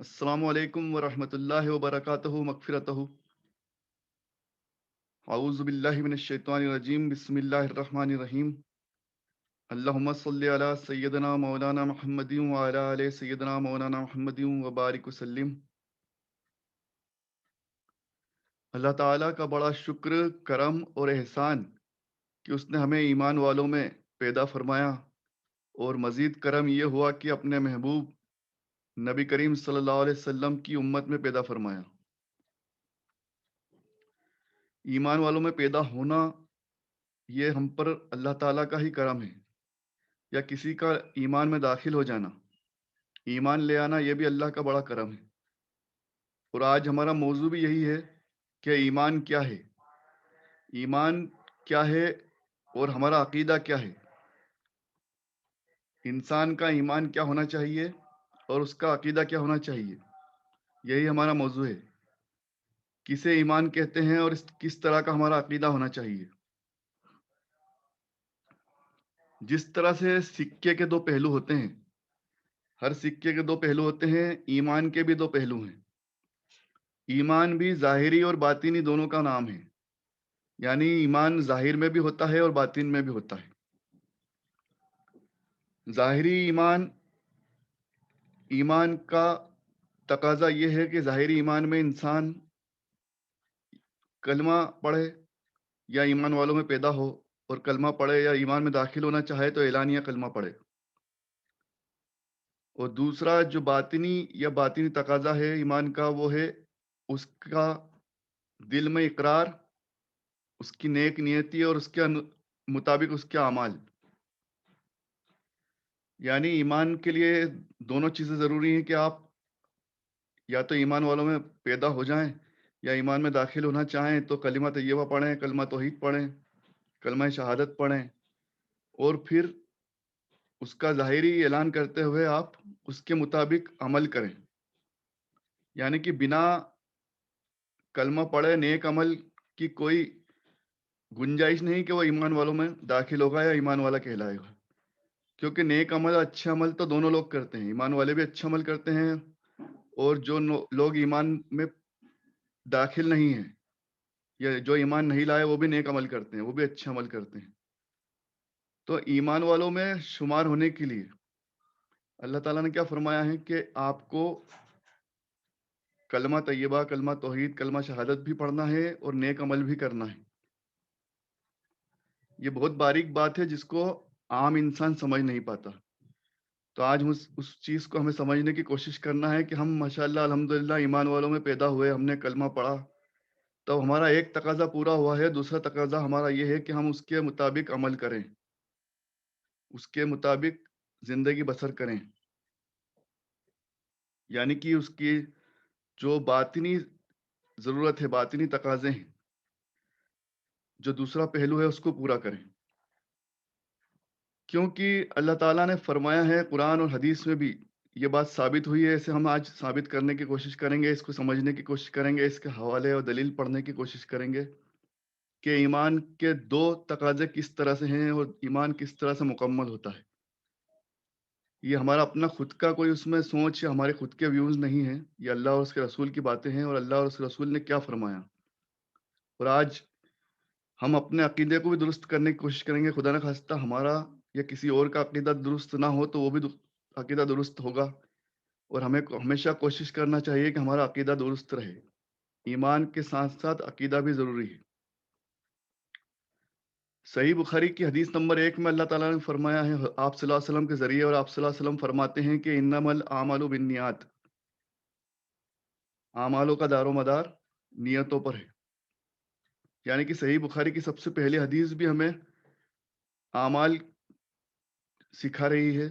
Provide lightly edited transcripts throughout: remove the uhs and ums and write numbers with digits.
السلام علیکم ورحمۃ اللہ وبرکاتہ مغفرتہ اعوذ باللہ من الشیطان الرجیم بسم اللہ الرحمن الرحیم اللہم صلی علی سیدنا مولانا محمد وعلی آل سیدنا مولانا محمد وبارک وسلم۔ اللہ تعالیٰ کا بڑا شکر، کرم اور احسان کہ اس نے ہمیں ایمان والوں میں پیدا فرمایا، اور مزید کرم یہ ہوا کہ اپنے محبوب نبی کریم صلی اللہ علیہ وسلم کی امت میں پیدا فرمایا۔ ایمان والوں میں پیدا ہونا یہ ہم پر اللہ تعالیٰ کا ہی کرم ہے، یا کسی کا ایمان میں داخل ہو جانا، ایمان لے آنا، یہ بھی اللہ کا بڑا کرم ہے۔ اور آج ہمارا موضوع بھی یہی ہے کہ ایمان کیا ہے، ایمان کیا ہے اور ہمارا عقیدہ کیا ہے، انسان کا ایمان کیا ہونا چاہیے اور اس کا عقیدہ کیا ہونا چاہیے، یہی ہمارا موضوع ہے۔ کسے ایمان کہتے ہیں اور کس طرح کا ہمارا عقیدہ ہونا چاہیے۔ جس طرح سے سکے کے دو پہلو ہوتے ہیں، ہر سکے کے دو پہلو ہوتے ہیں، ایمان کے بھی دو پہلو ہیں۔ ایمان بھی ظاہری اور باطنی دونوں کا نام ہے، یعنی ایمان ظاہر میں بھی ہوتا ہے اور باطن میں بھی ہوتا ہے۔ ظاہری ایمان، ایمان کا تقاضا یہ ہے کہ ظاہری ایمان میں انسان کلمہ پڑھے یا ایمان والوں میں پیدا ہو اور کلمہ پڑھے، یا ایمان میں داخل ہونا چاہے تو اعلانیہ کلمہ پڑھے۔ اور دوسرا جو باطنی یا باطنی تقاضا ہے ایمان کا، وہ ہے اس کا دل میں اقرار، اس کی نیک نیتی اور اس کے مطابق اس کے اعمال۔ یعنی ایمان کے لیے دونوں چیزیں ضروری ہیں کہ آپ یا تو ایمان والوں میں پیدا ہو جائیں، یا ایمان میں داخل ہونا چاہیں تو کلمہ طیبہ پڑھیں، کلمہ توحید پڑھیں، کلمہ شہادت پڑھیں، اور پھر اس کا ظاہری اعلان کرتے ہوئے آپ اس کے مطابق عمل کریں۔ یعنی کہ بنا کلمہ پڑھے نیک عمل کی کوئی گنجائش نہیں کہ وہ ایمان والوں میں داخل ہوگا یا ایمان والا کہلائے گا، کیونکہ نیک عمل، اچھے عمل تو دونوں لوگ کرتے ہیں، ایمان والے بھی اچھا عمل کرتے ہیں، اور جو لوگ ایمان میں داخل نہیں ہیں یا جو ایمان نہیں لائے وہ بھی نیک عمل کرتے ہیں، وہ بھی اچھا عمل کرتے ہیں۔ تو ایمان والوں میں شمار ہونے کے لیے اللہ تعالیٰ نے کیا فرمایا ہے کہ آپ کو کلمہ طیبہ، کلمہ توحید، کلمہ شہادت بھی پڑھنا ہے اور نیک عمل بھی کرنا ہے۔ یہ بہت باریک بات ہے جس کو عام انسان سمجھ نہیں پاتا۔ تو آج اس چیز کو ہمیں سمجھنے کی کوشش کرنا ہے کہ ہم ماشاءاللہ الحمدللہ ایمان والوں میں پیدا ہوئے، ہم نے کلمہ پڑھا، تو ہمارا ایک تقاضا پورا ہوا ہے۔ دوسرا تقاضا ہمارا یہ ہے کہ ہم اس کے مطابق عمل کریں، اس کے مطابق زندگی بسر کریں۔ یعنی کہ اس کی جو باطنی ضرورت ہے، باطنی تقاضے ہیں، جو دوسرا پہلو ہے، اس کو پورا کریں۔ کیونکہ اللہ تعالیٰ نے فرمایا ہے قرآن اور حدیث میں بھی، یہ بات ثابت ہوئی ہے، اسے ہم آج ثابت کرنے کی کوشش کریں گے، اس کو سمجھنے کی کوشش کریں گے، اس کے حوالے اور دلیل پڑھنے کی کوشش کریں گے کہ ایمان کے دو تقاضے کس طرح سے ہیں اور ایمان کس طرح سے مکمل ہوتا ہے۔ یہ ہمارا اپنا خود کا کوئی اس میں سوچ یا ہمارے خود کے ویوز نہیں ہیں، یہ اللہ اور اس کے رسول کی باتیں ہیں، اور اللہ اور اس کے رسول نے کیا فرمایا۔ اور آج ہم اپنے عقیدے کو بھی درست کرنے کی کوشش کریں گے، خدا نہ خواستہ ہمارا یا کسی اور کا عقیدہ درست نہ ہو تو وہ بھی عقیدہ درست ہوگا، اور ہمیں ہمیشہ کوشش کرنا چاہیے کہ ہمارا عقیدہ درست رہے۔ ایمان کے ساتھ ساتھ عقیدہ بھی ضروری ہے۔ صحیح بخاری کی حدیث نمبر 1 میں اللہ تعالیٰ نے فرمایا ہے آپ صلی اللہ علیہ وسلم کے ذریعے، اور آپ صلی اللہ علیہ وسلم فرماتے ہیں کہ انما الاعمال بالنیات، اعمالوں کا دار و مدار نیتوں پر ہے۔ یعنی کہ صحیح بخاری کی سب سے پہلی حدیث بھی ہمیں اعمال سکھا رہی ہے،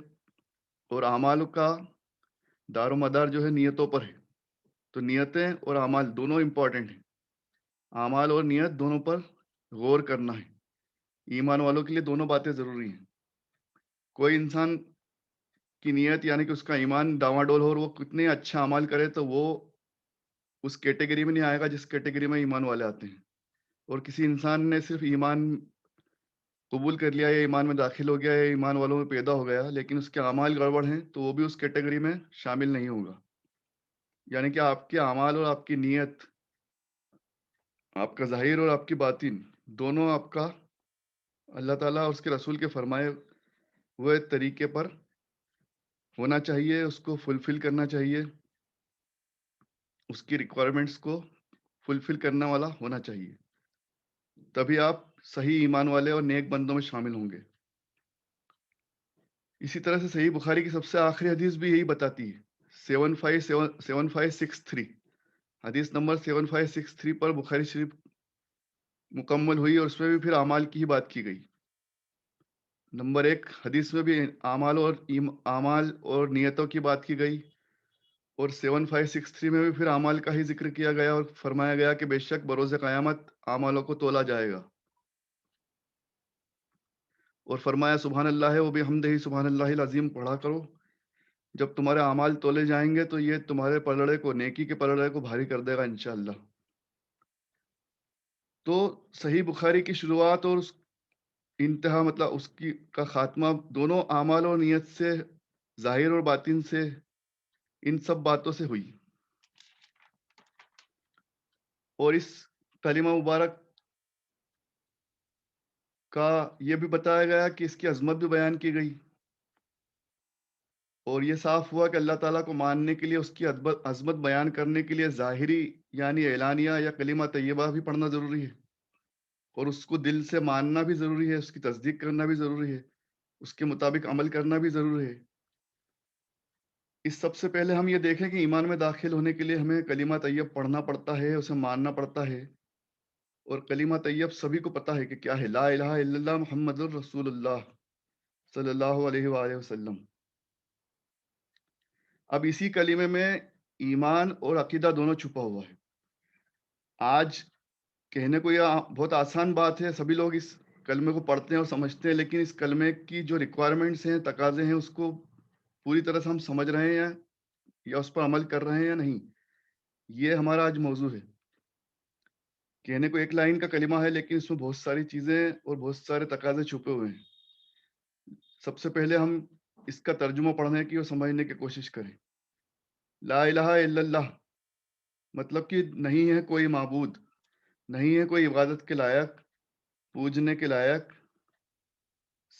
اور اعمال کا دار و مدار جو ہے نیتوں پر ہے۔ تو نیتیں اور اعمال دونوں امپورٹنٹ ہیں، اعمال اور نیت دونوں پر غور کرنا ہے۔ ایمان والوں کے لیے دونوں باتیں ضروری ہیں۔ کوئی انسان کی نیت یعنی کہ اس کا ایمان ڈاواں ڈول ہو اور وہ کتنے اچھا عمل کرے تو وہ اس کیٹیگری میں نہیں آئے گا جس کیٹیگری میں ایمان والے آتے ہیں۔ اور کسی انسان نے صرف ایمان قبول کر لیا یا ایمان میں داخل ہو گیا یا ایمان والوں میں پیدا ہو گیا، لیکن اس کے اعمال گڑبڑ ہیں، تو وہ بھی اس کیٹیگری میں شامل نہیں ہوگا۔ یعنی کہ آپ کے اعمال اور آپ کی نیت، آپ کا ظاہر اور آپ کی باطن، دونوں آپ کا اللہ تعالیٰ اور اس کے رسول کے فرمائے ہوئے طریقے پر ہونا چاہیے، اس کو فلفل کرنا چاہیے، اس کی ریکوائرمنٹس کو فلفل کرنے والا ہونا چاہیے، تبھی آپ صحیح ایمان والے اور نیک بندوں میں شامل ہوں گے۔ اسی طرح سے صحیح بخاری کی سب سے آخری حدیث بھی یہی بتاتی ہے، 7563، حدیث نمبر 7563 پر بخاری شریف مکمل ہوئی، اور اس میں بھی پھر اعمال کی ہی بات کی گئی۔ نمبر 1 حدیث میں بھی اعمال اور نیتوں کی بات کی گئی، اور 7563 میں بھی پھر اعمال کا ہی ذکر کیا گیا، اور فرمایا گیا کہ بے شک بروز قیامت اعمالوں کو تولا جائے گا، اور فرمایا سبحان اللہ و بحمدہ سبحان اللہ العظیم پڑھا کرو۔ جب تمہارے اعمال تولے جائیں گے تو یہ تمہارے پلڑے کو، نیکی کے پلڑے کو بھاری کر دے گا انشاءاللہ۔ تو صحیح بخاری کی شروعات اور اس انتہا، مطلب اس کی کا خاتمہ، دونوں اعمال اور نیت سے، ظاہر اور باطن سے، ان سب باتوں سے ہوئی، اور اس کلمہ مبارک کا یہ بھی بتایا گیا کہ اس کی عظمت بھی بیان کی گئی، اور یہ صاف ہوا کہ اللہ تعالیٰ کو ماننے کے لیے، اس کی عظمت بیان کرنے کے لیے ظاہری یعنی اعلانیہ یا کلمہ طیبہ بھی پڑھنا ضروری ہے، اور اس کو دل سے ماننا بھی ضروری ہے، اس کی تصدیق کرنا بھی ضروری ہے، اس کے مطابق عمل کرنا بھی ضروری ہے۔ اس سب سے پہلے ہم یہ دیکھیں کہ ایمان میں داخل ہونے کے لیے ہمیں کلمہ طیب پڑھنا پڑتا ہے، اسے ماننا پڑتا ہے، اور کلمہ طیب سبھی کو پتہ ہے کہ کیا ہے، لا الہ الا اللہ محمد الرسول اللہ صلی اللہ علیہ وآلہ وسلم۔ اب اسی کلمے میں ایمان اور عقیدہ دونوں چھپا ہوا ہے۔ آج کہنے کو یہ بہت آسان بات ہے، سبھی لوگ اس کلمے کو پڑھتے ہیں اور سمجھتے ہیں، لیکن اس کلمے کی جو ریکوائرمنٹس ہیں، تقاضے ہیں، اس کو پوری طرح سے ہم سمجھ رہے ہیں یا اس پر عمل کر رہے ہیں یا نہیں، یہ ہمارا آج موضوع ہے۔ کہنے کو ایک لائن کا کلمہ ہے، لیکن اس میں بہت ساری چیزیں اور بہت سارے تقاضے چھپے ہوئے ہیں۔ سب سے پہلے ہم اس کا ترجمہ پڑھنے کی اور سمجھنے کی کوشش کریں۔ لا الہ الا اللہ مطلب کہ نہیں ہے کوئی معبود، نہیں ہے کوئی عبادت کے لائق، پوجنے کے لائق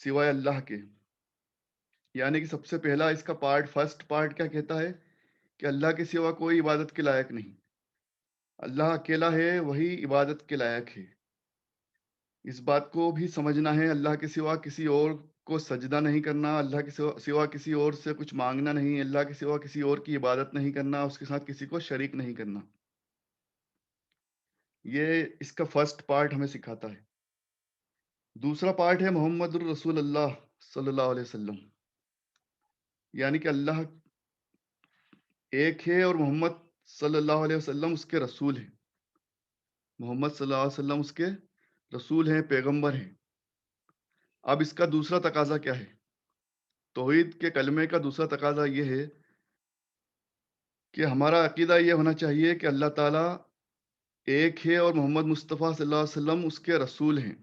سوائے اللہ کے۔ یعنی کہ سب سے پہلا اس کا فرسٹ پارٹ کیا کہتا ہے کہ اللہ کے سوا کوئی عبادت کے لائق نہیں، اللہ اکیلا ہے، وہی عبادت کے لائق ہے۔ اس بات کو بھی سمجھنا ہے، اللہ کے سوا کسی اور کو سجدہ نہیں کرنا، اللہ کے سوا کسی اور سے کچھ مانگنا نہیں، اللہ کے سوا کسی اور کی عبادت نہیں کرنا، اس کے ساتھ کسی کو شریک نہیں کرنا۔ یہ اس کا فرسٹ پارٹ ہمیں سکھاتا ہے۔ دوسرا پارٹ ہے محمد الرسول اللہ صلی اللہ علیہ وسلم، یعنی کہ اللہ ایک ہے اور محمد صلی اللہ علیہ وسلم اس کے رسول ہیں، محمد صلی اللہ علیہ وسلم اس کے رسول ہیں، پیغمبر ہیں۔ اب اس کا دوسرا تقاضا کیا ہے؟ توحید کے کلمے کا دوسرا تقاضا یہ ہے کہ ہمارا عقیدہ یہ ہونا چاہیے کہ اللہ تعالیٰ ایک ہے اور محمد مصطفیٰ صلی اللہ علیہ وسلم اس کے رسول ہیں۔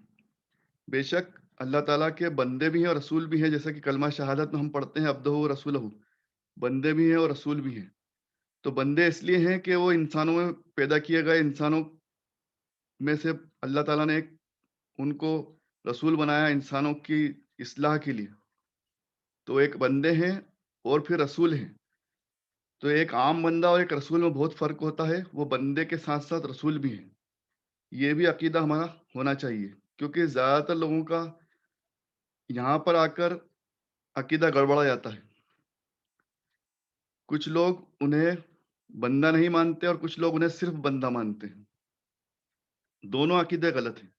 بے شک اللہ تعالیٰ کے بندے بھی ہیں اور رسول بھی ہیں، جیسا کہ کلمہ شہادت میں ہم پڑھتے ہیں عبدہ و رسولہ، بندے بھی ہیں اور رسول بھی ہیں۔ تو بندے اس لیے ہیں کہ وہ انسانوں میں پیدا کیے گئے، انسانوں میں سے اللہ تعالیٰ نے ان کو رسول بنایا انسانوں کی اصلاح کے لیے۔ تو ایک بندے ہیں اور پھر رسول ہیں۔ تو ایک عام بندہ اور ایک رسول میں بہت فرق ہوتا ہے، وہ بندے کے ساتھ ساتھ رسول بھی ہیں۔ یہ بھی عقیدہ ہمارا ہونا چاہیے، کیونکہ زیادہ تر لوگوں کا یہاں پر آ کر عقیدہ گڑبڑا جاتا ہے۔ کچھ لوگ انہیں بندہ نہیں مانتے اور کچھ لوگ انہیں صرف بندہ مانتے ہیں، دونوں عقیدے غلط ہیں۔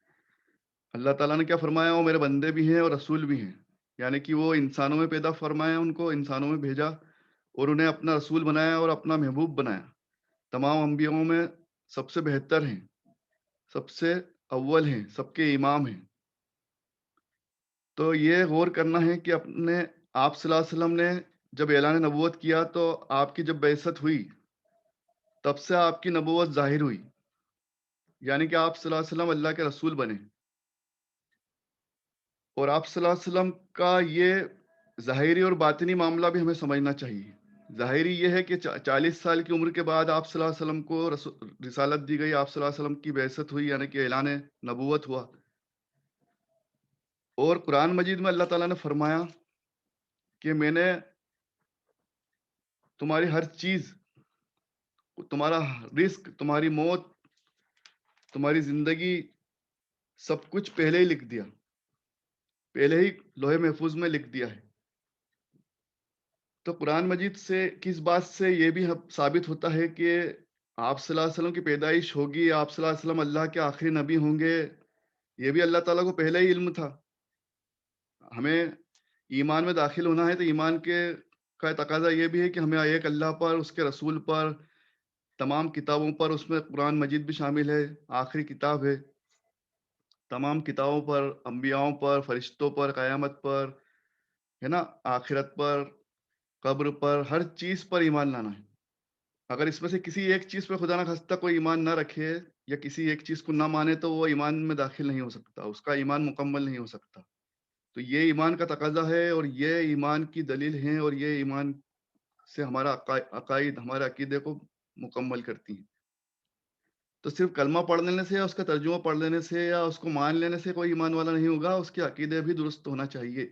اللہ تعالیٰ نے کیا فرمایا؟ وہ میرے بندے بھی ہیں اور رسول بھی ہیں، یعنی کہ وہ انسانوں میں پیدا فرمایا، ان کو انسانوں میں بھیجا اور انہیں اپنا رسول بنایا اور اپنا محبوب بنایا۔ تمام انبیاؤں میں سب سے بہتر ہیں، سب سے اول ہیں، سب کے امام ہیں۔ تو یہ غور کرنا ہے کہ اپنے آپ صلی اللہ علیہ وسلم نے جب اعلان نبوت کیا تو آپ کی جب بعثت ہوئی تب سے آپ کی نبوت ظاہر ہوئی، یعنی کہ آپ صلی اللہ علیہ وسلم اللہ کے رسول بنے، اور آپ صلی اللہ علیہ وسلم کا یہ ظاہری اور باطنی معاملہ بھی ہمیں سمجھنا چاہیے۔ ظاہری یہ ہے کہ 40 سال کی عمر کے بعد آپ صلی اللہ علیہ وسلم کو رسالت دی گئی، آپ صلی اللہ علیہ وسلم کی بعثت ہوئی، یعنی کہ اعلان نبوت ہوا. اور قرآن مجید میں اللہ تعالیٰ نے فرمایا کہ میں نے تمہاری ہر چیز، تمہارا رزق، تمہاری موت، تمہاری زندگی، سب کچھ پہلے ہی لکھ دیا، پہلے ہی لوح محفوظ میں لکھ دیا ہے. تو قرآن مجید سے کس بات سے یہ بھی ثابت ہوتا ہے کہ آپ صلی اللہ علیہ وسلم کی پیدائش ہوگی، آپ صلی اللہ علیہ وسلم اللہ کے آخری نبی ہوں گے، یہ بھی اللہ تعالیٰ کو پہلے ہی علم تھا. ہمیں ایمان میں داخل ہونا ہے تو ایمان کا تقاضا یہ بھی ہے کہ ہمیں ایک اللہ پر، اس کے رسول پر، تمام کتابوں پر، اس میں قرآن مجید بھی شامل ہے، آخری کتاب ہے، تمام کتابوں پر، انبیاؤں پر، فرشتوں پر، قیامت پر، ہے نا، آخرت پر، قبر پر، ہر چیز پر ایمان لانا ہے. اگر اس میں سے کسی ایک چیز پہ خدا نہ خواستہ کوئی ایمان نہ رکھے یا کسی ایک چیز کو نہ مانے تو وہ ایمان میں داخل نہیں ہو سکتا، اس کا ایمان مکمل نہیں ہو سکتا. تو یہ ایمان کا تقاضا ہے اور یہ ایمان کی دلیل ہے اور یہ ایمان سے ہمارا عقائد، ہمارے عقیدے کو مکمل کرتی ہیں. تو صرف کلمہ پڑھ لینے سے یا اس کا ترجمہ پڑھ لینے سے یا اس کو مان لینے سے کوئی ایمان والا نہیں ہوگا، اس کے عقیدے بھی درست ہونا چاہیے.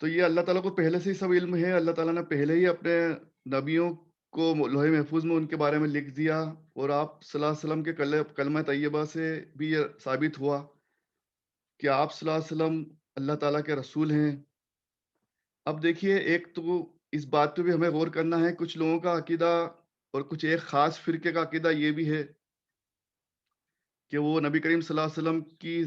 تو یہ اللہ تعالیٰ کو پہلے سے ہی سب علم ہے، اللہ تعالیٰ نے پہلے ہی اپنے نبیوں کو لوح محفوظ میں ان کے بارے میں لکھ دیا. اور آپ صلی اللہ علیہ وسلم کے کلمہ طیبہ سے بھی یہ ثابت ہوا کہ آپ صلی اللہ علیہ وسلم اللہ تعالیٰ کے رسول ہیں. اب دیکھیے، ایک تو اس بات پہ بھی ہمیں غور کرنا ہے، کچھ لوگوں کا عقیدہ اور کچھ ایک خاص فرقے کا عقیدہ یہ بھی ہے کہ وہ نبی کریم صلی اللہ علیہ وسلم کی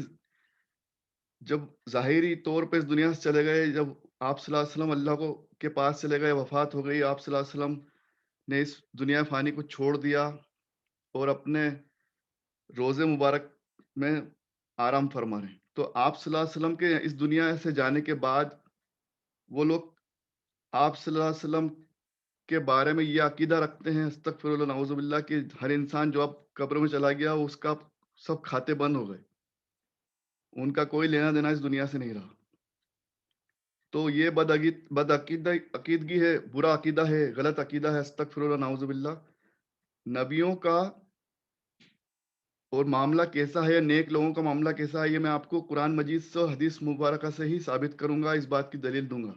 جب ظاہری طور پہ اس دنیا سے چلے گئے، جب آپ صلی اللہ علیہ وسلم اللہ کو کے پاس چلے گئے، وفات ہو گئی، آپ صلی اللہ علیہ وسلم نے اس دنیا فانی کو چھوڑ دیا اور اپنے روزے مبارک میں آرام فرما رہے ہیں. تو آپ صلی اللہ علیہ وسلم کے اس دنیا سے جانے کے بعد وہ لوگ آپ صلی اللہ علیہ وسلم کے بارے میں یہ عقیدہ رکھتے ہیں، استغفر اللہ، نعوذ باللہ، کہ ہر انسان جو اب قبر میں چلا گیا اس کا سب کھاتے بند ہو گئے، ان کا کوئی لینا دینا اس دنیا سے نہیں رہا. تو یہ عقیدگی ہے، برا عقیدہ ہے، غلط عقیدہ ہے، استغفر اللہ، نعوذ باللہ. نبیوں کا اور معاملہ کیسا ہے، نیک لوگوں کا معاملہ کیسا ہے، یہ میں آپ کو قرآن مجید سے اور حدیث مبارکہ سے ہی ثابت کروں گا، اس بات کی دلیل دوں گا.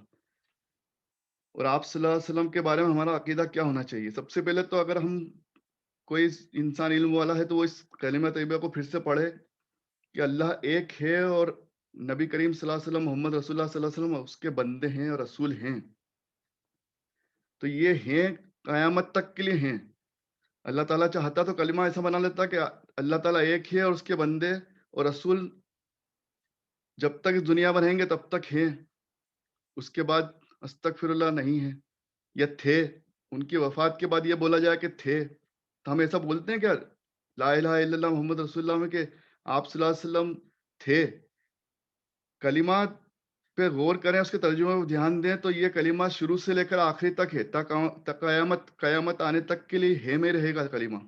اور آپ صلی اللہ علیہ وسلم کے بارے میں ہمارا عقیدہ کیا ہونا چاہیے؟ سب سے پہلے تو اگر ہم کوئی انسان علم والا ہے تو وہ اس کلمہ طیبہ کو پھر سے پڑھے کہ اللہ ایک ہے اور نبی کریم صلی اللہ علیہ وسلم، محمد رسول اللہ صلی اللہ علیہ وسلم اس کے بندے ہیں اور رسول ہیں. تو یہ ہیں، قیامت تک کے لیے ہیں. اللہ تعالیٰ چاہتا تو کلمہ ایسا بنا لیتا کہ اللہ تعالیٰ ایک ہے اور اس کے بندے اور رسول جب تک اس دنیا میں رہیں گے تب تک ہیں، اس کے بعد استغفر اللہ نہیں ہے یا تھے. ان کی وفات کے بعد یہ بولا جائے کہ تھے، تو ہم ایسا بولتے ہیں کیا لا الہ الا اللہ محمد رسول اللہ میں کہ آپ صلی اللہ علیہ وسلم تھے؟ کلمات پہ غور کریں، اس کے ترجمے پہ دھیان دیں تو یہ کلمہ شروع سے لے کر آخری تک ہے، قیامت آنے تک کے لیے ہے میں رہے گا کلمہ.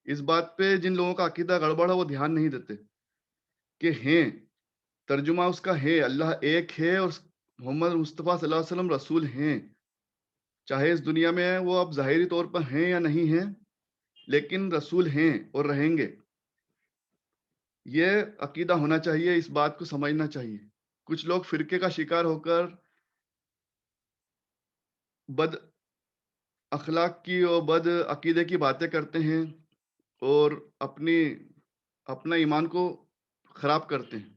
اس بات پہ جن لوگوں کا عقیدہ گڑبڑ ہے وہ دھیان نہیں دیتے کہ ہیں، ترجمہ اس کا ہے، اللہ ایک ہے اور محمد مصطفیٰ صلی اللہ علیہ وسلم رسول ہیں. چاہے اس دنیا میں وہ اب ظاہری طور پر ہیں یا نہیں ہیں، لیکن رسول ہیں اور رہیں گے. یہ عقیدہ ہونا چاہیے، اس بات کو سمجھنا چاہیے. کچھ لوگ فرقے کا شکار ہو کر بد اخلاق کی اور بد عقیدے کی باتیں کرتے ہیں اور اپنا ایمان کو خراب کرتے ہیں.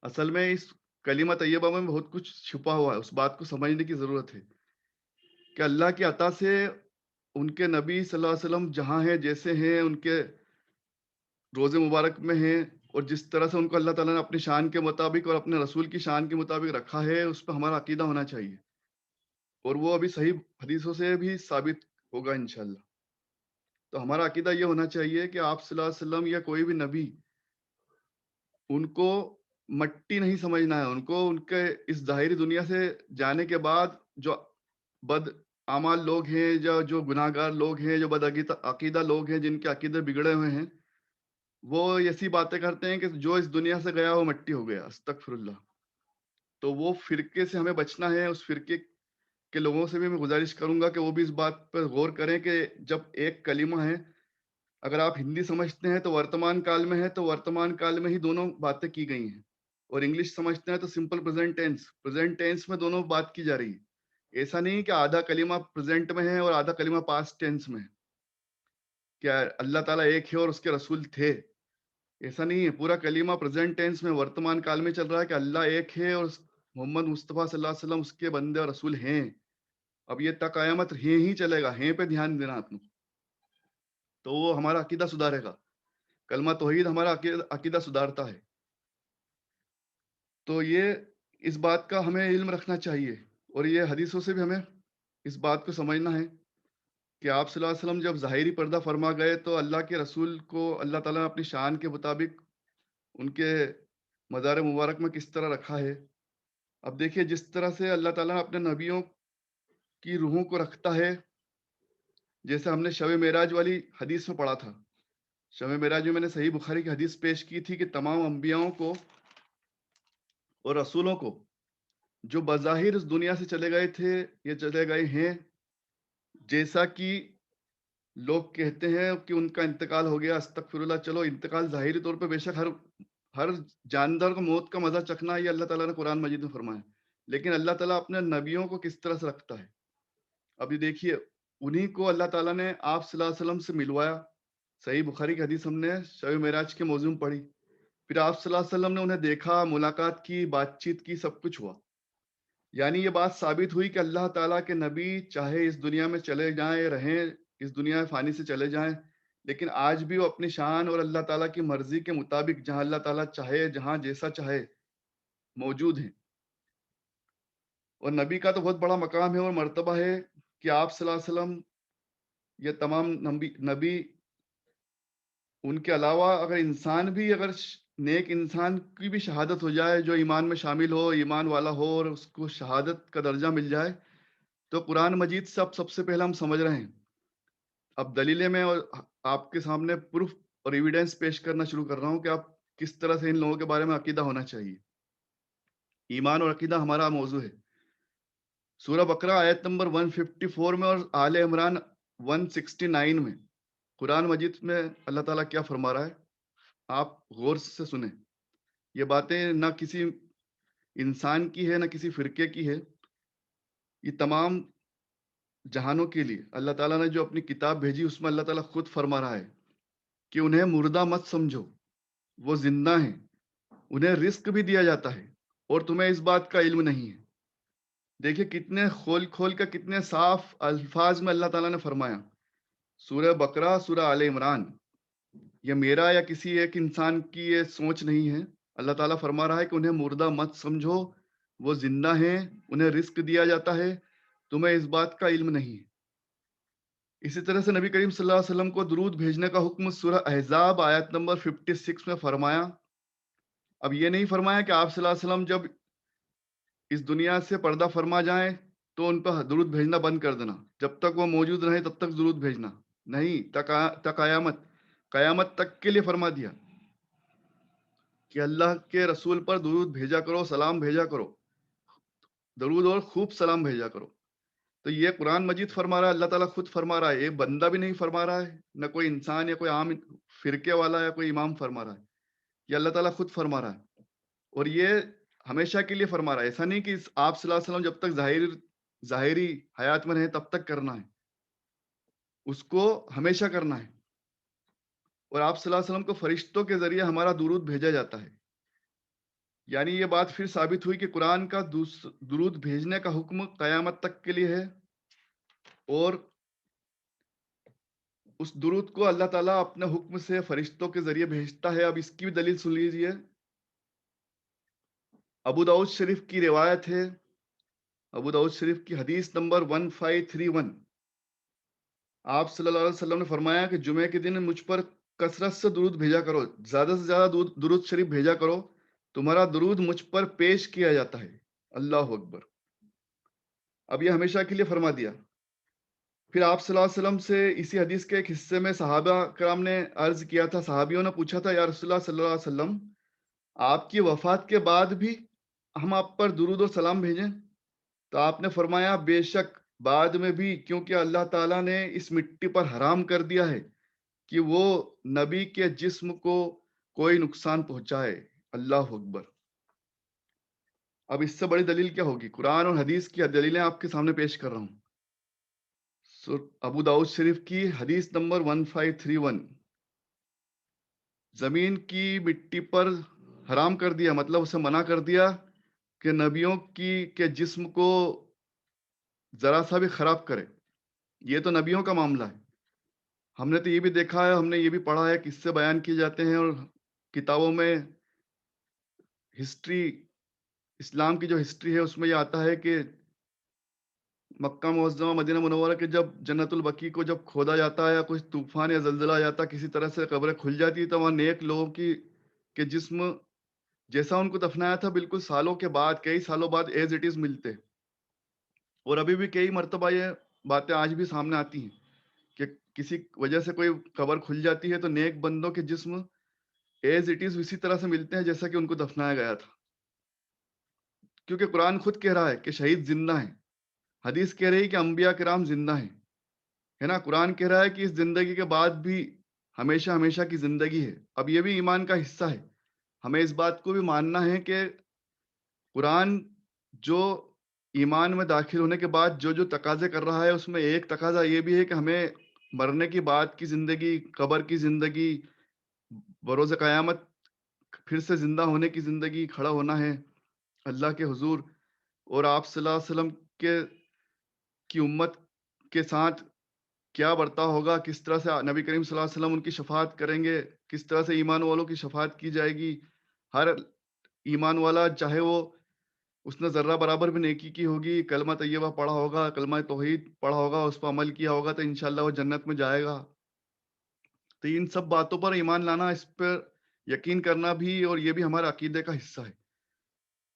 اصل میں اس کلمہ طیبہ میں بہت کچھ چھپا ہوا ہے، اس بات کو سمجھنے کی ضرورت ہے کہ اللہ کی عطا سے ان کے نبی صلی اللہ علیہ وسلم جہاں ہیں، جیسے ہیں، ان کے روزے مبارک میں ہیں، اور جس طرح سے ان کو اللہ تعالیٰ نے اپنی شان کے مطابق اور اپنے رسول کی شان کے مطابق رکھا ہے، اس پہ ہمارا عقیدہ ہونا چاہیے. اور وہ ابھی صحیح حدیثوں سے بھی ثابت ہوگا انشاءاللہ. تو ہمارا عقیدہ یہ ہونا چاہیے کہ آپ صلی اللہ علیہ وسلم یا کوئی بھی نبی، ان کو مٹی نہیں سمجھنا ہے. ان کو ان کے اس ظاہری دنیا سے جانے کے بعد جو بد اعمال لوگ ہیں، جو گناہ گار لوگ ہیں، جو بد عقیدہ لوگ ہیں، جن کے عقیدے بگڑے ہوئے ہیں، وہ ایسی باتیں کرتے ہیں کہ جو اس دنیا سے گیا وہ مٹی ہو گیا، استغفر اللہ. تو وہ فرقے سے ہمیں بچنا ہے، اس فرقے کے لوگوں سے بھی میں گزارش کروں گا کہ وہ بھی اس بات پر غور کریں کہ جب ایک کلمہ ہے، اگر آپ ہندی سمجھتے ہیں تو ورتمان کال میں ہے، تو ورتمان کال میں ہی دونوں باتیں کی گئی ہیں، اور انگلش سمجھتے ہیں تو سمپل پریزنٹ ٹینس میں دونوں بات کی جا رہی ہے۔ ایسا نہیں کہ آدھا کلمہ پریزنٹ میں ہے اور آدھا کلمہ پاسٹ ٹینس میں ہے، کیا اللہ تعالیٰ ایک ہے اور اس کے رسول تھے؟ ایسا نہیں ہے، پورا کلمہ پریزنٹ ٹینس میں ورتمان کال میں چل رہا ہے کہ اللہ ایک ہے اور محمد مصطفیٰ صلی اللہ علیہ وسلم اس کے بندے اور رسول ہیں۔ اب یہ تا قیامت ہیں ہی چلے گا، ہیں پہ دھیان دینا آپ نے، تو وہ ہمارا عقیدہ سدھارے گا۔ کلمہ توحید ہمارا عقیدہ سدھارتا ہے۔ تو یہ اس بات کا ہمیں علم رکھنا چاہیے، اور یہ حدیثوں سے بھی ہمیں اس بات کو سمجھنا ہے کہ آپ صلی اللہ علیہ وسلم جب ظاہری پردہ فرما گئے تو اللہ کے رسول کو اللہ تعالیٰ نے اپنی شان کے مطابق ان کے مزار مبارک میں کس طرح رکھا ہے۔ اب دیکھیے جس طرح سے اللہ تعالیٰ اپنے نبیوں کی روحوں کو رکھتا ہے، جیسے ہم نے شب معراج والی حدیث میں پڑھا تھا، شب معراج میں نے صحیح بخاری کی حدیث پیش کی تھی کہ تمام انبیاؤں کو اور رسولوں کو جو بظاہر اس دنیا سے چلے گئے تھے، یہ چلے گئے ہیں، جیسا کہ لوگ کہتے ہیں کہ ان کا انتقال ہو گیا، استغفر اللہ، چلو انتقال ظاہری طور پہ بے شک ہر جاندار کو موت کا مزہ چکھنا، یہ اللہ تعالیٰ نے قرآن مجید میں فرمایا، لیکن اللہ تعالیٰ اپنے نبیوں کو کس طرح سے رکھتا ہے۔ اب یہ دیکھیے، انہی کو اللہ تعالیٰ نے آپ صلی اللہ علیہ وسلم سے ملوایا، صحیح بخاری کی حدیث ہم نے شب معراج کے موضوع میں پڑھی، پھر آپ صلی اللہ علیہ وسلم نے انہیں دیکھا، ملاقات کی، بات چیت کی، سب کچھ ہوا، یعنی یہ بات ثابت ہوئی کہ اللہ تعالیٰ کے نبی چاہے اس دنیا میں چلے جائیں، رہیں اس دنیا میں فانی سے چلے جائیں، لیکن آج بھی وہ اپنی شان اور اللہ تعالیٰ کی مرضی کے مطابق جہاں اللہ تعالیٰ چاہے، جہاں جیسا چاہے موجود ہیں۔ اور نبی کا تو بہت بڑا مقام ہے اور مرتبہ ہے کہ آپ صلی اللہ علیہ وسلم، یہ تمام نبی، ان کے علاوہ اگر انسان بھی، اگر نیک انسان کی بھی شہادت ہو جائے، جو ایمان میں شامل ہو، ایمان والا ہو، اور اس کو شہادت کا درجہ مل جائے، تو قرآن مجید سے اب سب سے پہلے ہم سمجھ رہے ہیں۔ اب دلیلیں میں اور آپ کے سامنے پروف اور ایویڈنس پیش کرنا شروع کر رہا ہوں کہ آپ کس طرح سے ان لوگوں کے بارے میں عقیدہ ہونا چاہیے۔ ایمان اور عقیدہ ہمارا موضوع ہے۔ سورہ بقرہ آیت نمبر 154 میں اور آل عمران 169 میں قرآن مجید میں اللہ تعالیٰ کیا فرما رہا ہے، آپ غور سے سنیں۔ یہ باتیں نہ کسی انسان کی ہے، نہ کسی فرقے کی ہے، یہ تمام جہانوں کے لیے اللہ تعالیٰ نے جو اپنی کتاب بھیجی، اس میں اللہ تعالیٰ خود فرما رہا ہے کہ انہیں مردہ مت سمجھو، وہ زندہ ہیں، انہیں رزق بھی دیا جاتا ہے اور تمہیں اس بات کا علم نہیں ہے۔ دیکھیے کتنے کھول کر کتنے صاف الفاظ میں اللہ تعالیٰ نے فرمایا۔ سورہ بقرہ، سورہ آل عمران، یہ میرا یا کسی ایک انسان کی یہ سوچ نہیں ہے، اللہ تعالیٰ فرما رہا ہے کہ انہیں مردہ مت سمجھو، وہ زندہ ہیں، انہیں رزق دیا جاتا ہے، تمہیں اس بات کا علم نہیں ہے۔ اسی طرح سے نبی کریم صلی اللہ علیہ وسلم کو درود بھیجنے کا حکم سورہ احزاب آیت نمبر 56 میں فرمایا۔ اب یہ نہیں فرمایا کہ آپ صلی اللہ علیہ وسلم جب اس دنیا سے پردہ فرما جائیں تو ان پر درود بھیجنا بند کر دینا، جب تک وہ موجود رہے تب تک درود بھیجنا نہیں، قیامت تک کے لیے فرما دیا کہ اللہ کے رسول پر درود بھیجا کرو، سلام بھیجا کرو، درود اور خوب سلام بھیجا کرو۔ تو یہ قرآن مجید فرما رہا ہے، اللہ تعالیٰ خود فرما رہا ہے، ایک بندہ بھی نہیں فرما رہا ہے، نہ کوئی انسان یا کوئی عام فرقے والا یا کوئی امام فرما رہا ہے، یہ اللہ تعالیٰ خود فرما رہا ہے، اور یہ ہمیشہ کے لیے فرما رہا ہے۔ ایسا نہیں کہ آپ صلی اللہ علیہ وسلم جب تک ظاہری حیات میں رہیں تب تک کرنا ہے، اس کو ہمیشہ کرنا ہے، اور آپ صلی اللہ علیہ وسلم کو فرشتوں کے ذریعے ہمارا درود بھیجا جاتا ہے۔ یعنی یہ بات پھر ثابت ہوئی کہ قرآن کا درود بھیجنے کا حکم قیامت تک کے لیے ہے، اور اس درود کو اللہ تعالیٰ اپنے حکم سے فرشتوں کے ذریعے بھیجتا ہے۔ اب اس کی بھی دلیل سن لیجئے۔ ابو داؤد شریف کی روایت ہے، ابو داؤد شریف کی حدیث نمبر 1531، آپ صلی اللہ علیہ وسلم نے فرمایا کہ جمعے کے دن مجھ پر کثرت سے درود بھیجا کرو، زیادہ سے زیادہ درود شریف بھیجا کرو، تمہارا درود مجھ پر پیش کیا جاتا ہے۔ اللہ اکبر۔ اب یہ ہمیشہ کے لیے فرما دیا۔ پھر آپ صلی اللہ علیہ وسلم سے اسی حدیث کے ایک حصے میں صحابہ کرام نے عرض کیا تھا، صحابیوں نے پوچھا تھا، یا رسول اللہ صلی اللہ علیہ وسلم، آپ کی وفات کے بعد بھی ہم آپ پر درود اور سلام بھیجیں؟ تو آپ نے فرمایا بے شک بعد میں بھی، کیونکہ اللہ تعالیٰ نے اس مٹی پر حرام کر دیا ہے کہ وہ نبی کے جسم کو کوئی نقصان پہنچائے۔ اللہ اکبر۔ اب اس سے بڑی دلیل کیا ہوگی؟ قرآن اور حدیث کی دلیلیں آپ کے سامنے پیش کر رہا ہوں۔ ابو داؤد شریف کی حدیث نمبر 1531، زمین کی مٹی پر حرام کر دیا، مطلب اسے منع کر دیا کہ نبیوں کی کے جسم کو ذرا سا بھی خراب کرے۔ یہ تو نبیوں کا معاملہ ہے۔ ہم نے تو یہ بھی دیکھا ہے، ہم نے یہ بھی پڑھا ہے، قصے بیان کیے جاتے ہیں اور کتابوں میں ہسٹری، اسلام کی جو ہسٹری ہے اس میں یہ آتا ہے کہ مکہ معظمہ مدینہ منورہ کے جب جنت البقیع کو جب کھودا جاتا ہے یا کچھ طوفان یا زلزلہ آ جاتا ہے، کسی طرح سے قبریں کھل جاتی ہے، تو وہاں نیک لوگوں کی کے جسم جیسا ان کو دفنایا تھا بالکل سالوں کے بعد، کئی سالوں بعد ایز اٹ از ملتے۔ اور ابھی بھی کئی مرتبہ یہ باتیں آج بھی سامنے آتی ہیں کہ کسی وجہ سے کوئی قبر کھل جاتی ہے تو نیک بندوں کے جسم ایز اٹ از اسی طرح سے ملتے ہیں جیسا کہ ان کو دفنایا گیا تھا، کیونکہ قرآن خود کہہ رہا ہے کہ شہید زندہ ہیں، حدیث کہہ رہی ہے کہ انبیاء کرام زندہ ہیں، ہے نا؟ قرآن کہہ رہا ہے کہ اس زندگی کے بعد بھی ہمیشہ ہمیشہ کی زندگی ہے۔ اب یہ بھی ایمان کا حصہ ہے، ہمیں اس بات کو بھی ماننا ہے کہ قرآن جو ایمان میں داخل ہونے کے بعد جو جو تقاضے کر رہا ہے، اس میں ایک تقاضا یہ بھی ہے کہ ہمیں مرنے کی بعد کی زندگی، قبر کی زندگی، بروز قیامت پھر سے زندہ ہونے کی زندگی، کھڑا ہونا ہے اللہ کے حضور، اور آپ صلی اللہ علیہ وسلم کے کی امت کے ساتھ کیا برتاؤ ہوگا، کس طرح سے نبی کریم صلی اللہ علیہ وسلم ان کی شفاعت کریں گے، کس طرح سے ایمان والوں کی شفاعت کی جائے گی۔ ہر ایمان والا، چاہے وہ اس نے ذرہ برابر بھی نیکی کی ہوگی، کلمہ طیبہ پڑھا ہوگا، کلمہ توحید پڑھا ہوگا، اس پر عمل کیا ہوگا، تو انشاءاللہ وہ جنت میں جائے گا۔ تو ان سب باتوں پر ایمان لانا، اس پر یقین کرنا بھی، اور یہ بھی ہمارے عقیدے کا حصہ ہے۔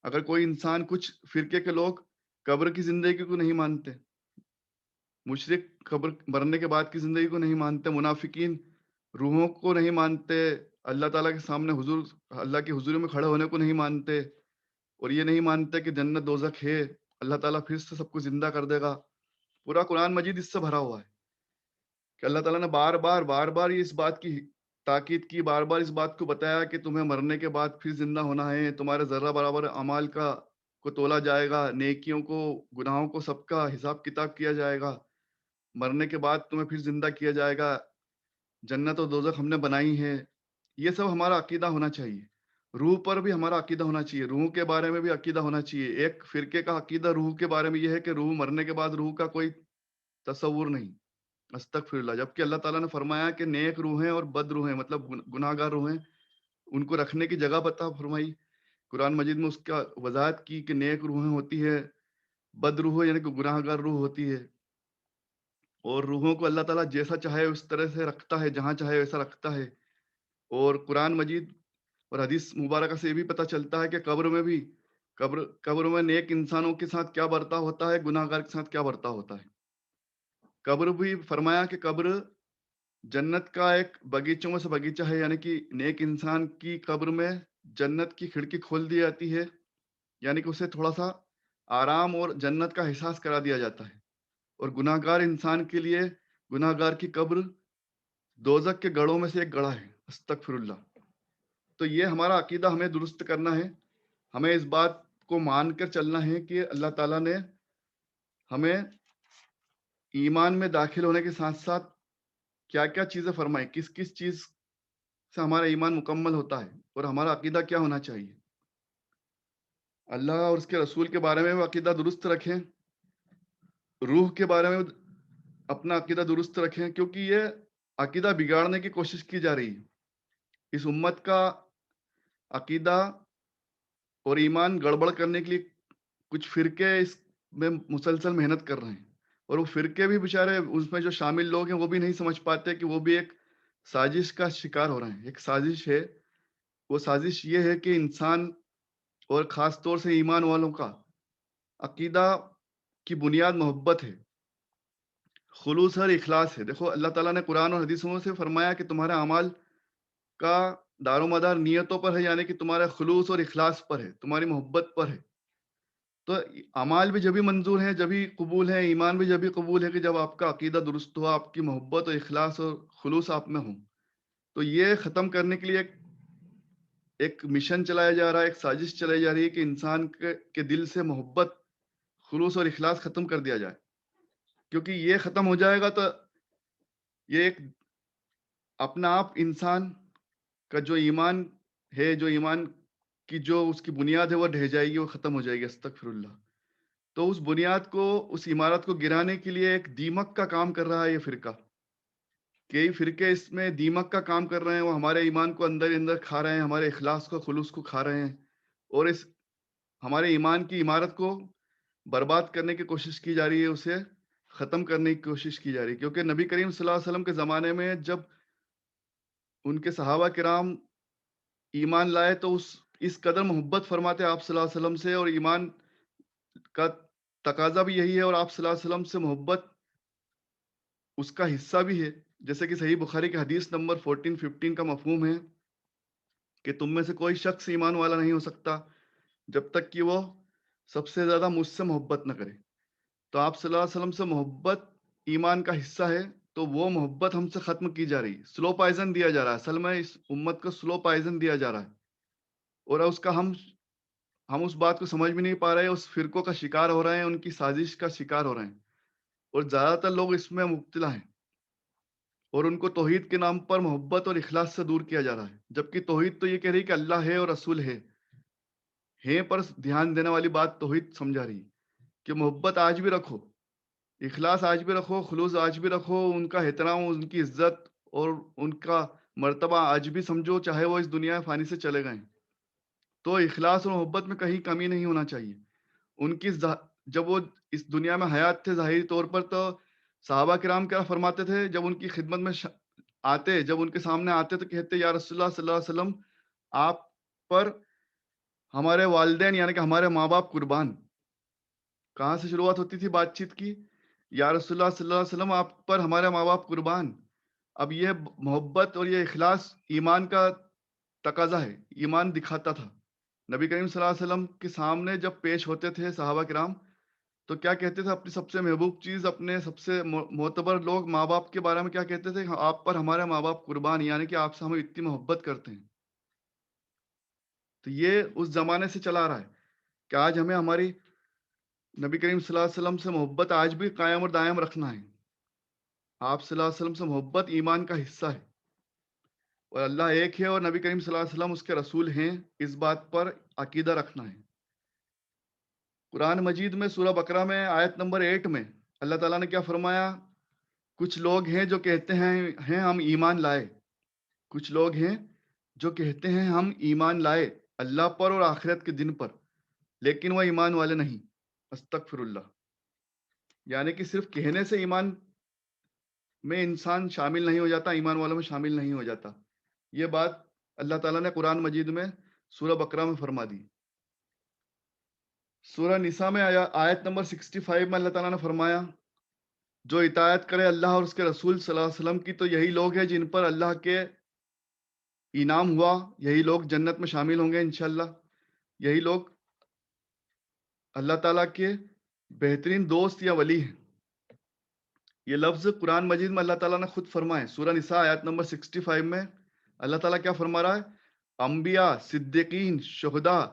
اگر کوئی انسان، کچھ فرقے کے لوگ قبر کی زندگی کو نہیں مانتے، مشرک قبر مرنے کے بعد کی زندگی کو نہیں مانتے، منافقین روحوں کو نہیں مانتے، اللہ تعالیٰ کے سامنے حضور، اللہ کی حضوری میں کھڑے ہونے کو نہیں مانتے، اور یہ نہیں مانتے کہ جنت دوزخ ہے، اللہ تعالیٰ پھر سے سب کو زندہ کر دے گا۔ پورا قرآن مجید اس سے بھرا ہوا ہے کہ اللہ تعالیٰ نے بار بار بار بار اس بات کی تاکید کی، بار بار اس بات کو بتایا کہ تمہیں مرنے کے بعد پھر زندہ ہونا ہے، تمہارے ذرہ برابر اعمال کا کو تولا جائے گا، نیکیوں کو، گناہوں کو، سب کا حساب کتاب کیا جائے گا، مرنے کے بعد تمہیں پھر زندہ کیا جائے گا، جنت اور دوزخ ہم نے بنائی ہے۔ یہ سب ہمارا عقیدہ ہونا چاہیے۔ روح پر بھی ہمارا عقیدہ ہونا چاہیے، روح کے بارے میں بھی عقیدہ ہونا چاہیے۔ ایک فرقے کا عقیدہ روح کے بارے میں یہ ہے کہ روح مرنے کے بعد روح کا کوئی تصور نہیں، استغفر اللہ، جبکہ اللہ تعالیٰ نے فرمایا کہ نیک روحیں اور بد روحیں، مطلب گناہ گار روحیں، ان کو رکھنے کی جگہ بتا فرمائی قرآن مجید میں، اس کا وضاحت کی کہ نیک روحیں ہوتی ہے، بد روح یعنی کہ گناہ گار روح ہوتی ہے، اور روحوں کو اللہ تعالیٰ جیسا چاہے اس طرح سے رکھتا ہے، جہاں چاہے ویسا رکھتا ہے۔ اور قرآن مجید اور حدیث مبارکہ سے یہ بھی پتہ چلتا ہے کہ قبر میں بھی، قبر میں نیک انسانوں کے ساتھ کیا برتاؤ ہوتا ہے، گناہ گار کے ساتھ کیا برتاؤ ہوتا ہے۔ قبر بھی فرمایا کہ قبر جنت کا ایک باغیچوں میں سے باغیچہ ہے، یعنی کہ نیک انسان کی قبر میں جنت کی کھڑکی کھول دی جاتی ہے، یعنی کہ اسے تھوڑا سا آرام اور جنت کا احساس کرا دیا جاتا ہے، اور گناہ گار انسان کے لیے گناہ گار کی قبر دوزک کے گڑھوں میں سے ایک گڑھا ہے، استغفر اللہ۔ تو یہ ہمارا عقیدہ ہمیں درست کرنا ہے، ہمیں اس بات کو مان کر چلنا ہے کہ اللہ تعالیٰ نے ہمیں ایمان میں داخل ہونے کے ساتھ ساتھ کیا کیا چیزیں فرمائی، کس کس چیز سے ہمارا ایمان مکمل ہوتا ہے، اور ہمارا عقیدہ کیا ہونا چاہیے۔ اللہ اور اس کے رسول کے بارے میں بھی عقیدہ درست رکھیں، روح کے بارے میں اپنا عقیدہ درست رکھیں، کیونکہ یہ عقیدہ بگاڑنے کی کوشش کی جا رہی ہے۔ اس امت کا عقیدہ اور ایمان گڑبڑ کرنے کے لیے کچھ فرقے اس میں مسلسل محنت کر رہے ہیں، اور وہ فرقے بھی بےچارے، اس میں جو شامل لوگ ہیں وہ بھی نہیں سمجھ پاتے کہ وہ بھی ایک سازش کا شکار ہو رہے ہیں۔ ایک سازش ہے، وہ سازش یہ ہے کہ انسان، اور خاص طور سے ایمان والوں کا عقیدہ کی بنیاد محبت ہے، خلوص اور اخلاص ہے۔ دیکھو اللہ تعالیٰ نے قرآن اور حدیثوں سے فرمایا کہ تمہارے اعمال کا دار و مدار نیتوں پر ہے، یعنی کہ تمہارے خلوص اور اخلاص پر ہے، تمہاری محبت پر ہے۔ تو اعمال بھی جبھی منظور ہیں، جبھی قبول ہیں، ایمان بھی جبھی قبول ہے کہ جب آپ کا عقیدہ درست ہو، آپ کی محبت اور اخلاص اور خلوص آپ میں ہوں. تو یہ ختم کرنے کے لیے ایک مشن چلایا جا رہا ہے، ایک سازش چلائی جا رہی ہے کہ انسان کے دل سے محبت، خلوص اور اخلاص ختم کر دیا جائے. کیونکہ یہ ختم ہو جائے گا تو یہ ایک اپنا آپ انسان کا جو ایمان ہے، جو ایمان کی جو اس کی بنیاد ہے وہ ڈھہ جائے گی، وہ ختم ہو جائے گی. استغفر اللہ. تو اس بنیاد کو، اس عمارت کو گرانے کے لیے ایک دیمک کا کام کر رہا ہے یہ فرقہ. کئی فرقے اس میں دیمک کا کام کر رہے ہیں، وہ ہمارے ایمان کو اندر ہی اندر کھا رہے ہیں، ہمارے اخلاص کو، خلوص کو کھا رہے ہیں، اور اس ہمارے ایمان کی عمارت کو برباد کرنے کی کوشش کی جا رہی ہے، اسے ختم کرنے کی کوشش کی جا رہی ہے. کیونکہ نبی کریم صلی اللہ علیہ وسلم کے زمانے میں جب ان کے صحابہ کرام ایمان لائے تو اس قدر محبت فرماتے آپ صلی اللہ علیہ وسلم سے، اور ایمان کا تقاضا بھی یہی ہے، اور آپ صلی اللہ علیہ وسلم سے محبت اس کا حصہ بھی ہے. جیسے کہ صحیح بخاری کے حدیث نمبر 1415 کا مفہوم ہے کہ تم میں سے کوئی شخص ایمان والا نہیں ہو سکتا جب تک کہ وہ سب سے زیادہ مجھ سے محبت نہ کرے. تو آپ صلی اللہ علیہ وسلم سے محبت ایمان کا حصہ ہے، تو وہ محبت ہم سے ختم کی جا رہی، سلو پائزن دیا جا رہا ہے. اصل میں اس امت کو سلو پائزن دیا جا رہا ہے، اور اس کا ہم اس بات کو سمجھ بھی نہیں پا رہے، اس فرقوں کا شکار ہو رہے ہیں، ان کی سازش کا شکار ہو رہے ہیں، اور زیادہ تر لوگ اس میں مبتلا ہیں، اور ان کو توحید کے نام پر محبت اور اخلاص سے دور کیا جا رہا ہے. جبکہ توحید تو یہ کہہ رہی کہ اللہ ہے اور رسول ہے پر دھیان دینے والی بات توحید سمجھا رہی کہ محبت آج بھی رکھو، اخلاص آج بھی رکھو، خلوص آج بھی رکھو، ان کا احترام، ان کی عزت اور ان کا مرتبہ آج بھی سمجھو، چاہے وہ اس دنیا فانی سے چلے گئے. تو اخلاص اور محبت میں کہیں کمی نہیں ہونا چاہیے. ان کی جب وہ اس دنیا میں حیات تھے ظاہری طور پر، تو صحابہ کرام کیا فرماتے تھے جب ان کی خدمت میں آتے، جب ان کے سامنے آتے تو کہتے یا رسول اللہ صلی اللہ علیہ وسلم، آپ پر ہمارے والدین یعنی کہ ہمارے ماں باپ قربان. کہاں سے شروعات ہوتی تھی بات چیت کی؟ یا رسول اللہ صلی اللہ علیہ وسلم، آپ پر ہمارے ماں باپ قربان. اب یہ محبت اور یہ اخلاص ایمان کا تقاضا ہے، ایمان دکھاتا تھا. نبی کریم صلی اللہ علیہ وسلم کے سامنے جب پیش ہوتے تھے صحابہ کرام، تو کیا کہتے تھے؟ اپنی سب سے محبوب چیز، اپنے سب سے معتبر لوگ ماں باپ کے بارے میں کیا کہتے تھے؟ آپ پر ہمارے ماں باپ قربان، یعنی کہ آپ سے ہمیں اتنی محبت کرتے ہیں. تو یہ اس زمانے سے چلا آ رہا ہے کہ آج ہمیں ہماری نبی کریم صلی اللہ علیہ وسلم سے محبت آج بھی قائم اور دائم رکھنا ہے. آپ صلی اللہ علیہ وسلم سے محبت ایمان کا حصہ ہے، اور اللہ ایک ہے اور نبی کریم صلی اللہ علیہ وسلم اس کے رسول ہیں، اس بات پر عقیدہ رکھنا ہے. قرآن مجید میں سورہ بقرہ میں آیت نمبر 8 میں اللہ تعالیٰ نے کیا فرمایا؟ کچھ لوگ ہیں جو کہتے ہیں ہم ایمان لائے، کچھ لوگ ہیں جو کہتے ہیں ہم ایمان لائے اللہ پر اور آخرت کے دن پر، لیکن وہ ایمان والے نہیں. استغفر اللہ. یعنی کہ صرف کہنے سے ایمان میں انسان شامل نہیں ہو جاتا، ایمان والوں میں شامل نہیں ہو جاتا. یہ بات اللہ تعالیٰ نے قرآن مجید میں سورہ بقرہ میں فرما دی. سورہ نساء میں آیت نمبر 65 میں اللہ تعالیٰ نے فرمایا جو اطاعت کرے اللہ اور اس کے رسول صلی اللہ علیہ وسلم کی، تو یہی لوگ ہیں جن پر اللہ کے انعام ہوا، یہی لوگ جنت میں شامل ہوں گے انشاءاللہ. یہی لوگ اللہ تعالیٰ کے بہترین دوست یا ولی ہیں. یہ لفظ قرآن مجید میں اللہ تعالیٰ نے خود فرمائے. سورہ نساء آیت نمبر 65 میں اللہ تعالیٰ کیا فرما رہا ہے؟ انبیاء، صدیقین، شہداء،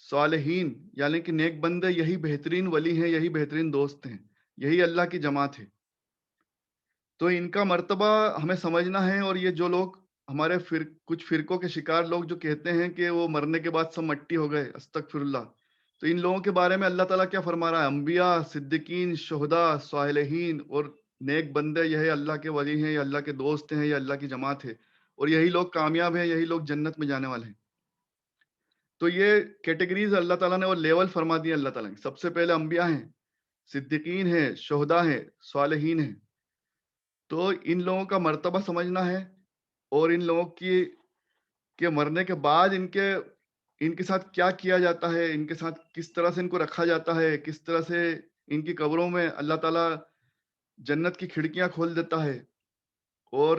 صالحین یعنی کہ نیک بندے، یہی بہترین ولی ہیں، یہی بہترین دوست ہیں، یہی اللہ کی جماعت ہے. تو ان کا مرتبہ ہمیں سمجھنا ہے. اور یہ جو لوگ ہمارے کچھ فرقوں کے شکار لوگ جو کہتے ہیں کہ وہ مرنے کے بعد سب مٹی ہو گئے، استغفر اللہ. تو ان لوگوں کے بارے میں اللہ تعالیٰ کیا فرما رہا ہے؟ انبیاء، صدیقین، شہداء، صالحین اور نیک بندے، یہ اللہ کے ولی ہیں، یہ اللہ کے دوست ہیں، یہ اللہ کی جماعت ہے، اور یہی لوگ کامیاب ہیں، یہی لوگ جنت میں جانے والے ہیں. تو یہ کیٹیگریز اللہ تعالیٰ نے اور لیول فرما دیے اللہ تعالیٰ نے. سب سے پہلے انبیاء ہیں، صدیقین ہیں، شہداء ہیں، صالحین ہیں. تو ان لوگوں کا مرتبہ سمجھنا ہے، اور ان لوگوں کے مرنے کے بعد ان کے ساتھ کیا کیا جاتا ہے، ان کے ساتھ کس طرح سے ان کو رکھا جاتا ہے، کس طرح سے ان کی قبروں میں اللہ تعالیٰ جنت کی کھڑکیاں کھول دیتا ہے. اور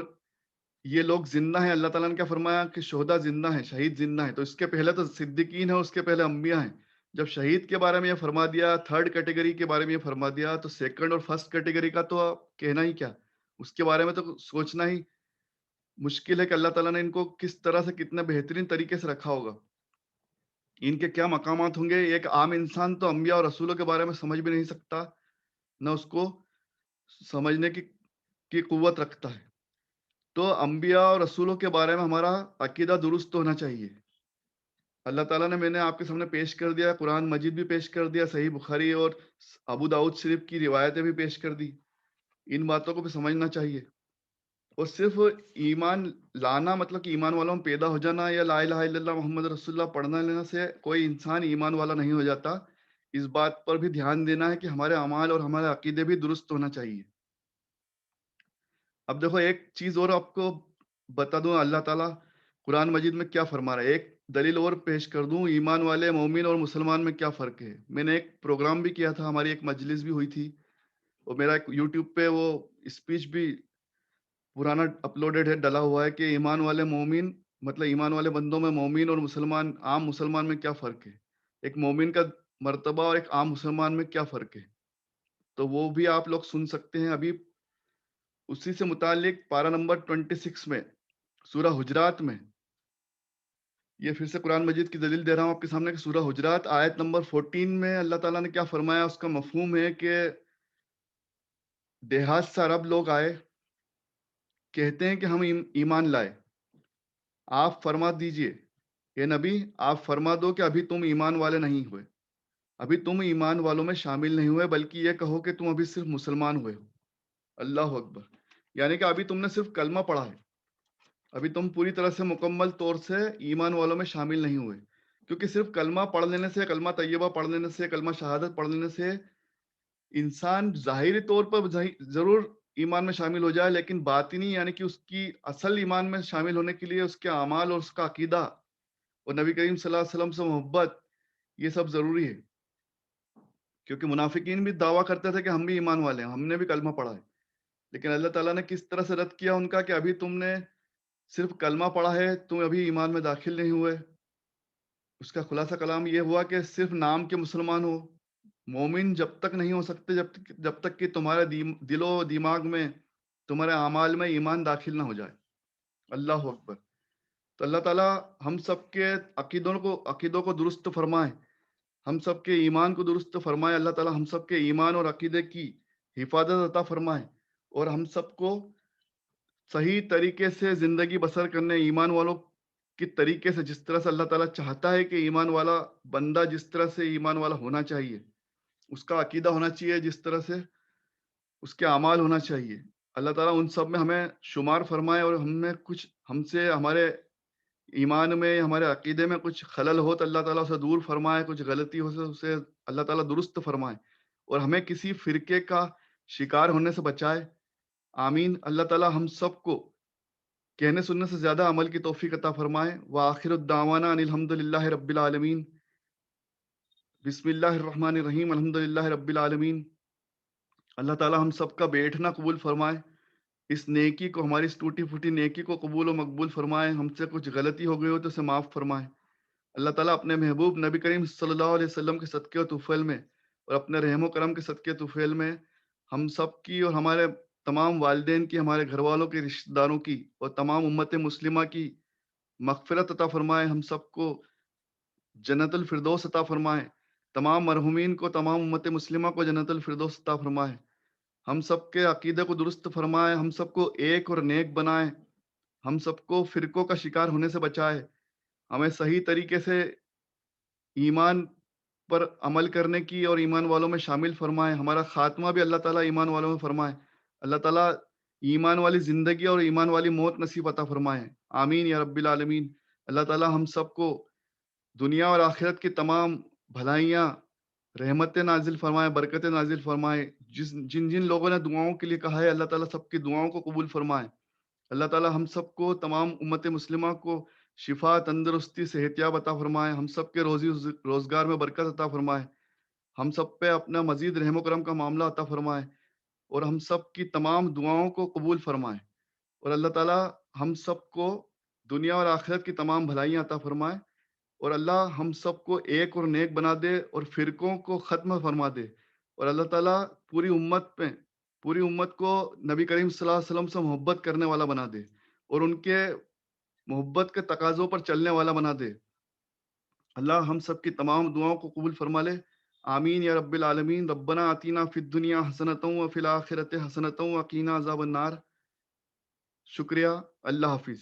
یہ لوگ زندہ ہیں. اللہ تعالیٰ نے کیا فرمایا کہ شہداء زندہ ہیں، شہید زندہ ہیں. تو اس کے پہلے تو صدیقین ہیں، اس کے پہلے انبیاء ہیں. جب شہید کے بارے میں یہ فرما دیا، تھرڈ کیٹیگری کے بارے میں یہ فرما دیا، تو سیکنڈ اور فرسٹ کیٹیگری کا تو کہنا ہی کیا، اس کے بارے میں تو سوچنا ہی مشکل ہے کہ اللہ تعالیٰ نے ان کو کس طرح سے کتنے بہترین طریقے سے رکھا ہوگا، ان کے کیا مقامات ہوں گے۔ ایک عام انسان تو انبیاء اور رسولوں کے بارے میں سمجھ بھی نہیں سکتا، نہ اس کو سمجھنے کی قوت رکھتا ہے۔ تو انبیاء اور رسولوں کے بارے میں ہمارا عقیدہ درست ہونا چاہیے۔ اللہ تعالیٰ نے، میں نے آپ کے سامنے پیش کر دیا، قرآن مجید بھی پیش کر دیا، صحیح بخاری اور ابو داؤد شریف کی روایتیں بھی پیش کر دی، ان باتوں کو بھی سمجھنا چاہیے۔ اور صرف ایمان لانا مطلب کہ ایمان والوں میں پیدا ہو جانا یا لا الہ الا اللہ محمد رسول اللہ پڑھنا لینا سے کوئی انسان ایمان والا نہیں ہو جاتا۔ اس بات پر بھی دھیان دینا ہے کہ ہمارے اعمال اور ہمارے عقیدے بھی درست ہونا چاہیے۔ اب دیکھو ایک چیز اور آپ کو بتا دوں، اللہ تعالیٰ قرآن مجید میں کیا فرما رہا ہے، ایک دلیل اور پیش کر دوں، ایمان والے مومن اور مسلمان میں کیا فرق ہے۔ میں نے ایک پروگرام بھی کیا تھا، ہماری ایک مجلس بھی ہوئی تھی، اور میرا ایک یوٹیوب پہ وہ اسپیچ بھی پرانا اپلوڈڈ ہے، ڈلا ہوا ہے، کہ ایمان والے مومن مطلب ایمان والے بندوں میں مومن اور مسلمان عام مسلمان میں کیا فرق ہے، ایک مومن کا مرتبہ اور ایک عام مسلمان میں کیا فرق ہے۔ تو وہ بھی آپ لوگ سن سکتے ہیں ابھی، اسی سے متعلق پارہ نمبر 26 میں سورہ حجرات میں، یہ پھر سے قرآن مجید کی دلیل دے رہا ہوں آپ کے سامنے، کہ سورہ حجرات آیت نمبر 14 میں اللہ تعالیٰ نے کیا فرمایا، اس کا مفہوم ہے کہ دیہات سے عرب لوگ آئے، کہتے ہیں کہ ہم ایمان لائے، آپ فرما دیجئے اے نبی، آپ فرما دو کہ ابھی تم ایمان والے نہیں ہوئے، ابھی تم ایمان والوں میں شامل نہیں ہوئے، بلکہ یہ کہو کہ تم ابھی صرف مسلمان ہوئے ہو۔ اللہ اکبر، یعنی کہ ابھی تم نے صرف کلمہ پڑھا ہے، ابھی تم پوری طرح سے مکمل طور سے ایمان والوں میں شامل نہیں ہوئے، کیونکہ صرف کلمہ پڑھ لینے سے، کلمہ طیبہ پڑھ لینے سے، کلمہ شہادت پڑھ لینے سے انسان ظاہری طور پر ضرور ایمان میں شامل ہو جائے، لیکن باطنی یعنی کہ اس کی اصل ایمان میں شامل ہونے کے لیے اس کے اعمال اور اس کا عقیدہ اور نبی کریم صلی اللہ علیہ وسلم سے محبت، یہ سب ضروری ہے۔ کیونکہ منافقین بھی دعویٰ کرتے تھے کہ ہم بھی ایمان والے ہیں، ہم نے بھی کلمہ پڑھا ہے، لیکن اللہ تعالیٰ نے کس طرح سے رد کیا ان کا، کہ ابھی تم نے صرف کلمہ پڑھا ہے، تم ابھی ایمان میں داخل نہیں ہوئے۔ اس کا خلاصہ کلام یہ ہوا کہ صرف نام کے مسلمان ہو، مومن جب تک نہیں ہو سکتے جب تک کہ تمہارے دل و دماغ میں، تمہارے اعمال میں ایمان داخل نہ ہو جائے۔ اللہ اکبر۔ تو اللہ تعالیٰ ہم سب کے عقیدوں کو درست فرمائے، ہم سب کے ایمان کو درست فرمائے، اللہ تعالیٰ ہم سب کے ایمان اور عقیدے کی حفاظت عطا فرمائے، اور ہم سب کو صحیح طریقے سے زندگی بسر کرنے، ایمان والوں کی طریقے سے، جس طرح سے اللہ تعالیٰ چاہتا ہے کہ ایمان والا بندہ جس طرح سے ایمان والا ہونا چاہیے، اس کا عقیدہ ہونا چاہیے، جس طرح سے اس کے اعمال ہونا چاہیے، اللہ تعالیٰ ان سب میں ہمیں شمار فرمائے، اور ہم سے ہمارے ایمان میں، ہمارے عقیدے میں کچھ خلل ہو تو اللہ تعالیٰ اسے دور فرمائے، کچھ غلطی ہو تو اسے اللہ تعالیٰ درست فرمائے، اور ہمیں کسی فرقے کا شکار ہونے سے بچائے۔ آمین۔ اللہ تعالیٰ ہم سب کو کہنے سننے سے زیادہ عمل کی توفیق عطا فرمائے۔ وآخر الدعوانا ان الحمد للہ رب العالمین۔ بسم اللہ الرحمن الرحیم، الحمد للہ رب العالمین۔ اللہ تعالیٰ ہم سب کا بیٹھنا قبول فرمائے، اس نیکی کو، ہماری اس ٹوٹی پھوٹی نیکی کو قبول و مقبول فرمائے، ہم سے کچھ غلطی ہو گئی ہو تو اسے معاف فرمائے۔ اللہ تعالیٰ اپنے محبوب نبی کریم صلی اللہ علیہ وسلم کے صدقے و طفیل میں، اور اپنے رحم و کرم کے صدقے طفیل میں ہم سب کی اور ہمارے تمام والدین کی، ہمارے گھر والوں کی، رشتہ داروں کی اور تمام امت مسلمہ کی مغفرت عطا فرمائے، ہم سب کو جنت الفردوس عطا فرمائے، تمام مرحومین کو، تمام امت مسلمہ کو جنت الفردوس عطا فرمائے، ہم سب کے عقیدے کو درست فرمائے، ہم سب کو ایک اور نیک بنائے، ہم سب کو فرقوں کا شکار ہونے سے بچائے، ہمیں صحیح طریقے سے ایمان پر عمل کرنے کی اور ایمان والوں میں شامل فرمائے، ہمارا خاتمہ بھی اللہ تعالیٰ ایمان والوں میں فرمائے، اللہ تعالیٰ ایمان والی زندگی اور ایمان والی موت نصیب عطا فرمائے۔ آمین یا رب العالمین۔ اللہ تعالیٰ ہم سب کو دنیا اور آخرت کی تمام بھلائیاں، رحمتیں نازل فرمائے، برکتیں نازل فرمائے، جن جن لوگوں نے دعاؤں کے لیے کہا ہے، اللہ تعالیٰ سب کی دعاؤں کو قبول فرمائے۔ اللہ تعالیٰ ہم سب کو، تمام امت مسلمہ کو شفا، تندرستی، صحت یاب عطا فرمائے، ہم سب کے روزی روزگار میں برکت عطا فرمائے، ہم سب پہ اپنا مزید رحم و کرم کا معاملہ عطا فرمائے، اور ہم سب کی تمام دعاؤں کو قبول فرمائے، اور اللہ تعالیٰ ہم سب کو دنیا اور آخرت کی تمام بھلائیاں عطا فرمائے۔ اور اللہ ہم سب کو ایک اور نیک بنا دے اور فرقوں کو ختم فرما دے، اور اللہ تعالیٰ پوری امت کو نبی کریم صلی اللہ علیہ وسلم سے محبت کرنے والا بنا دے اور ان کے محبت کے تقاضوں پر چلنے والا بنا دے۔ اللہ ہم سب کی تمام دعاؤں کو قبول فرما لے، آمین یا رب العالمین۔ ربنا آتینا فی الدنیا حسنۃ وفی الآخرۃ حسنۃ وقینا عذاب النار۔ شکریہ، اللہ حافظ۔